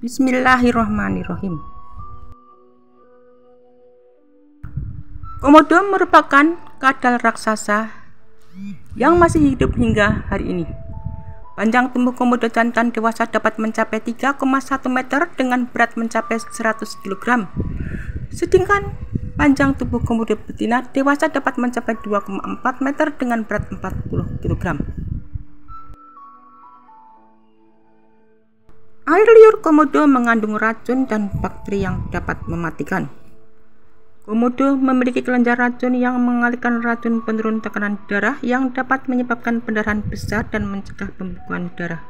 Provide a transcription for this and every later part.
Bismillahirrahmanirrahim. Komodo merupakan kadal raksasa yang masih hidup hingga hari ini. Panjang tubuh komodo jantan dewasa dapat mencapai 3,1 meter dengan berat mencapai 100 kg. Sedangkan panjang tubuh komodo betina dewasa dapat mencapai 2,4 meter dengan berat 40 kg. Air liur komodo mengandung racun dan bakteri yang dapat mematikan. Komodo memiliki kelenjar racun yang mengalirkan racun penurun tekanan darah yang dapat menyebabkan pendarahan besar dan mencegah pembekuan darah.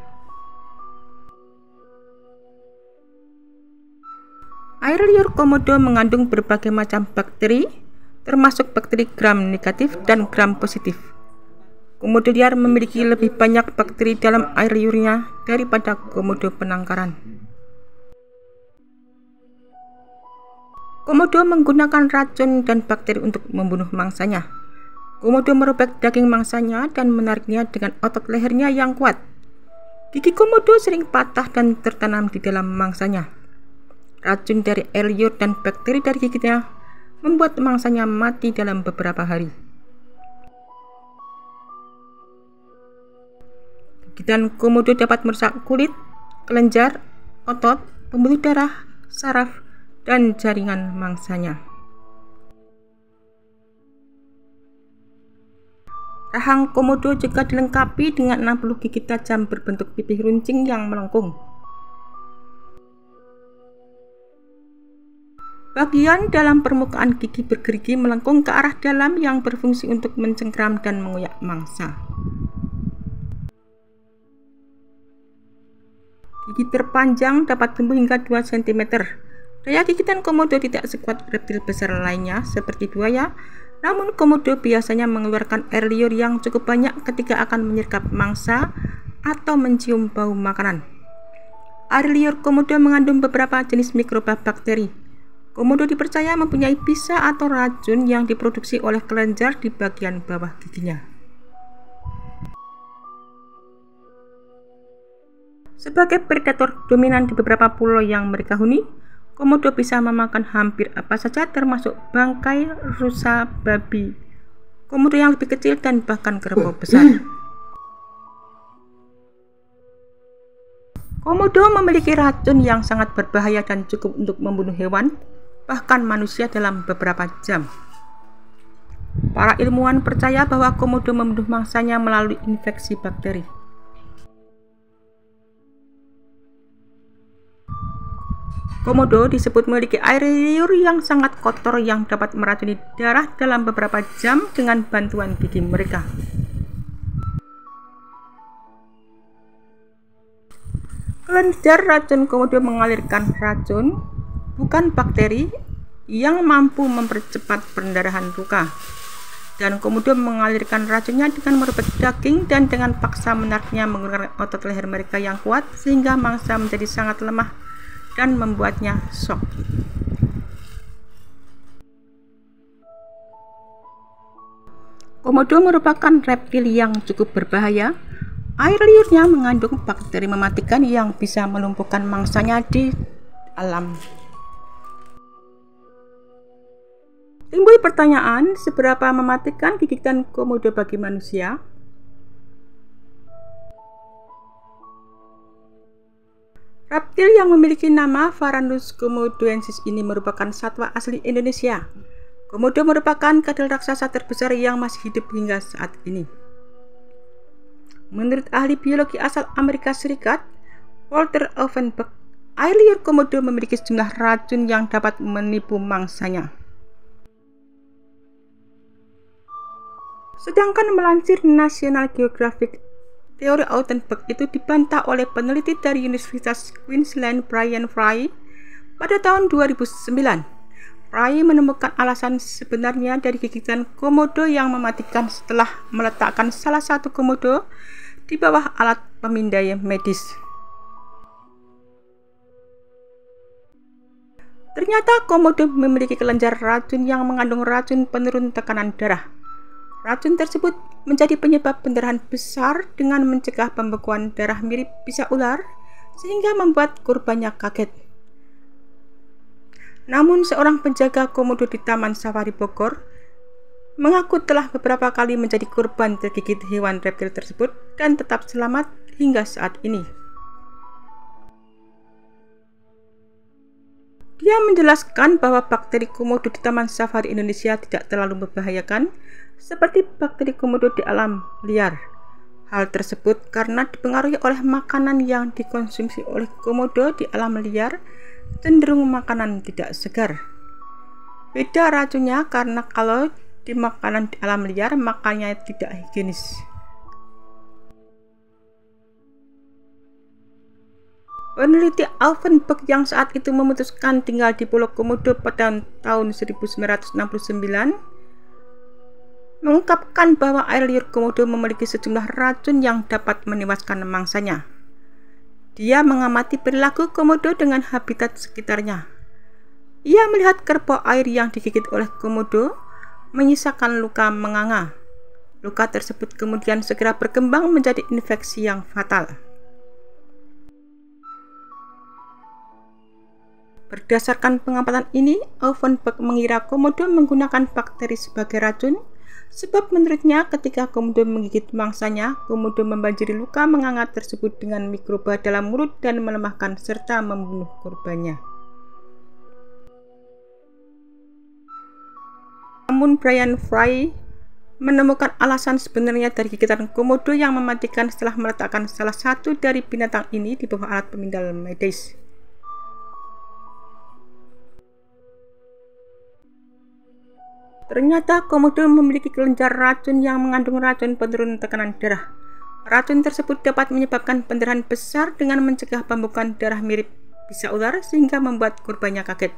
Air liur komodo mengandung berbagai macam bakteri, termasuk bakteri gram negatif dan gram positif. Komodo liar memiliki lebih banyak bakteri dalam air liurnya daripada komodo penangkaran. Komodo menggunakan racun dan bakteri untuk membunuh mangsanya. Komodo merobek daging mangsanya dan menariknya dengan otot lehernya yang kuat. Gigi komodo sering patah dan tertanam di dalam mangsanya. Racun dari air liur dan bakteri dari giginya membuat mangsanya mati dalam beberapa hari. Gigitan komodo dapat merusak kulit, kelenjar, otot, pembuluh darah, saraf, dan jaringan mangsanya. Rahang komodo juga dilengkapi dengan 60 gigi tajam berbentuk pipih runcing yang melengkung. Bagian dalam permukaan gigi bergerigi melengkung ke arah dalam yang berfungsi untuk mencengkram dan mengoyak mangsa. Gigi terpanjang dapat tumbuh hingga 2 cm. Daya gigitan komodo tidak sekuat reptil besar lainnya seperti buaya, namun komodo biasanya mengeluarkan air liur yang cukup banyak ketika akan menyergap mangsa atau mencium bau makanan. Air liur komodo mengandung beberapa jenis mikroba bakteri. Komodo dipercaya mempunyai bisa atau racun yang diproduksi oleh kelenjar di bagian bawah giginya. Sebagai predator dominan di beberapa pulau yang mereka huni, komodo bisa memakan hampir apa saja termasuk bangkai, rusa, babi, komodo yang lebih kecil dan bahkan kerbau besar. Komodo memiliki racun yang sangat berbahaya dan cukup untuk membunuh hewan, bahkan manusia dalam beberapa jam. Para ilmuwan percaya bahwa komodo membunuh mangsanya melalui infeksi bakteri. Komodo disebut memiliki air liur yang sangat kotor yang dapat meracuni darah dalam beberapa jam dengan bantuan gigi mereka. Kelenjar racun komodo mengalirkan racun, bukan bakteri, yang mampu mempercepat pendarahan luka. Dan komodo mengalirkan racunnya dengan merobek daging dan dengan paksa menariknya menggunakan otot leher mereka yang kuat sehingga mangsa menjadi sangat lemah dan membuatnya shock. Komodo merupakan reptil yang cukup berbahaya. Air liurnya mengandung bakteri mematikan yang bisa melumpuhkan mangsanya di alam. Timbul pertanyaan, seberapa mematikan gigitan komodo bagi manusia? Reptil yang memiliki nama Varanus komodoensis ini merupakan satwa asli Indonesia. Komodo merupakan kadal raksasa terbesar yang masih hidup hingga saat ini. Menurut ahli biologi asal Amerika Serikat, Walter Offenbach, air liur komodo memiliki sejumlah racun yang dapat menipu mangsanya. Sedangkan melansir National Geographic, teori Offenbach itu dibantah oleh peneliti dari Universitas Queensland Brian Fry pada tahun 2009. Fry menemukan alasan sebenarnya dari gigitan komodo yang mematikan setelah meletakkan salah satu komodo di bawah alat pemindai medis. Ternyata komodo memiliki kelenjar racun yang mengandung racun penurun tekanan darah. Racun tersebut menjadi penyebab pendarahan besar dengan mencegah pembekuan darah mirip bisa ular, sehingga membuat korbannya kaget. Namun seorang penjaga komodo di Taman Safari Bogor mengaku telah beberapa kali menjadi korban tergigit hewan reptil tersebut dan tetap selamat hingga saat ini. Dia menjelaskan bahwa bakteri komodo di Taman Safari Indonesia tidak terlalu membahayakan seperti bakteri komodo di alam liar. Hal tersebut karena dipengaruhi oleh makanan yang dikonsumsi oleh komodo di alam liar, cenderung makanan tidak segar. Beda racunnya karena kalau di makanan di alam liar makannya tidak higienis. Peneliti Alvin Beck yang saat itu memutuskan tinggal di Pulau Komodo pada tahun 1969 mengungkapkan bahwa air liur komodo memiliki sejumlah racun yang dapat menewaskan mangsanya. Dia mengamati perilaku komodo dengan habitat sekitarnya. Ia melihat kerbau air yang digigit oleh komodo menyisakan luka menganga. Luka tersebut kemudian segera berkembang menjadi infeksi yang fatal. Berdasarkan pengamatan ini, Alvin Beck mengira komodo menggunakan bakteri sebagai racun, sebab menurutnya ketika komodo menggigit mangsanya, komodo membanjiri luka menganga tersebut dengan mikroba dalam mulut dan melemahkan serta membunuh korbannya. Namun Brian Fry menemukan alasan sebenarnya dari gigitan komodo yang mematikan setelah meletakkan salah satu dari binatang ini di bawah alat pemindal medis. Ternyata komodo memiliki kelenjar racun yang mengandung racun penurun tekanan darah. Racun tersebut dapat menyebabkan pendarahan besar dengan mencegah pembukaan darah mirip bisa ular sehingga membuat korbannya kaget.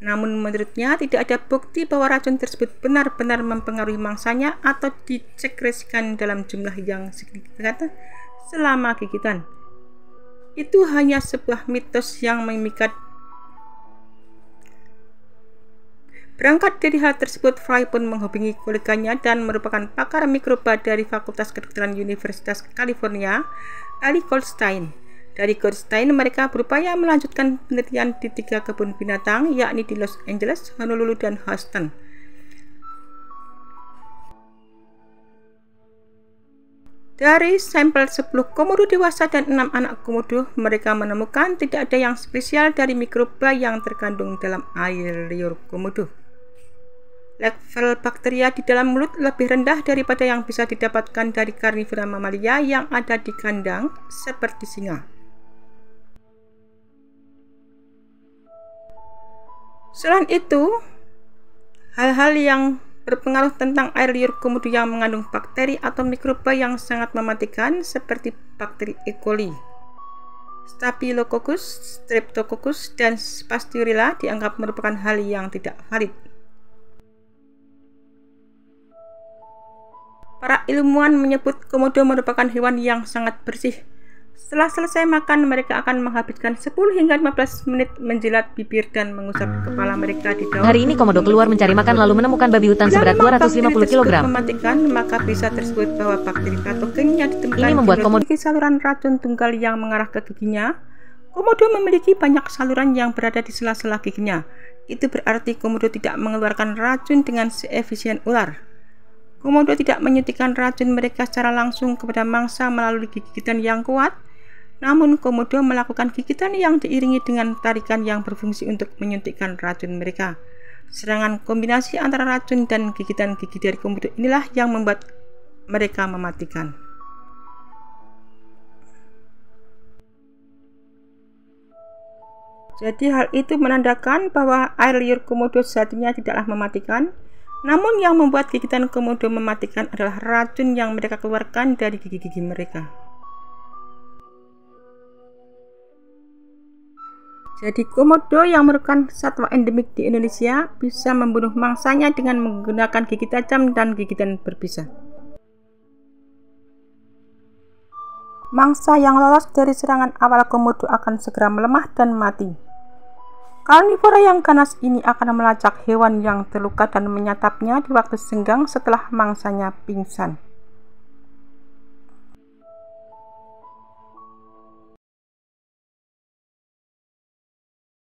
Namun menurutnya tidak ada bukti bahwa racun tersebut benar-benar mempengaruhi mangsanya atau disekresikan dalam jumlah yang signifikan selama gigitan. Itu hanya sebuah mitos yang memikat. Berangkat dari hal tersebut, Fry pun menghubungi koleganya dan merupakan pakar mikroba dari Fakultas Kedokteran Universitas California, Ali Goldstein. Dari Goldstein, mereka berupaya melanjutkan penelitian di 3 kebun binatang, yakni di Los Angeles, Honolulu, dan Houston. Dari sampel 10 komodo dewasa dan 6 anak komodo, mereka menemukan tidak ada yang spesial dari mikroba yang terkandung dalam air liur komodo. Level bakteria di dalam mulut lebih rendah daripada yang bisa didapatkan dari karnivora mamalia yang ada di kandang, seperti singa. Selain itu, hal-hal yang berpengaruh tentang air liur komodo yang mengandung bakteri atau mikroba yang sangat mematikan seperti bakteri E. coli, Staphylococcus, Streptococcus, dan Pasteurella dianggap merupakan hal yang tidak valid. Para ilmuwan menyebut komodo merupakan hewan yang sangat bersih. Setelah selesai makan, mereka akan menghabiskan 10 hingga 15 menit menjilat bibir dan mengusap kepala mereka di daun. Hari ini komodo keluar mencari makan lalu menemukan babi hutan seberat 250 kg. Mematikan, maka bisa tersebut bahwa bakteri patogen yang ditemukan ini membuat komodo memiliki saluran racun tunggal yang mengarah ke giginya. Komodo memiliki banyak saluran yang berada di sela-sela giginya. Itu berarti komodo tidak mengeluarkan racun dengan seefisien ular. Komodo tidak menyuntikkan racun mereka secara langsung kepada mangsa melalui gigitan yang kuat, namun komodo melakukan gigitan yang diiringi dengan tarikan yang berfungsi untuk menyuntikkan racun mereka. Serangan kombinasi antara racun dan gigitan gigi dari komodo inilah yang membuat mereka mematikan. Jadi hal itu menandakan bahwa air liur komodo sejatinya tidaklah mematikan. Namun yang membuat gigitan komodo mematikan adalah racun yang mereka keluarkan dari gigi-gigi mereka. Jadi komodo yang merupakan satwa endemik di Indonesia bisa membunuh mangsanya dengan menggunakan gigi tajam dan gigitan berbisa. Mangsa yang lolos dari serangan awal komodo akan segera melemah dan mati. Karnivora yang ganas ini akan melacak hewan yang terluka dan menyantapnya di waktu senggang setelah mangsanya pingsan.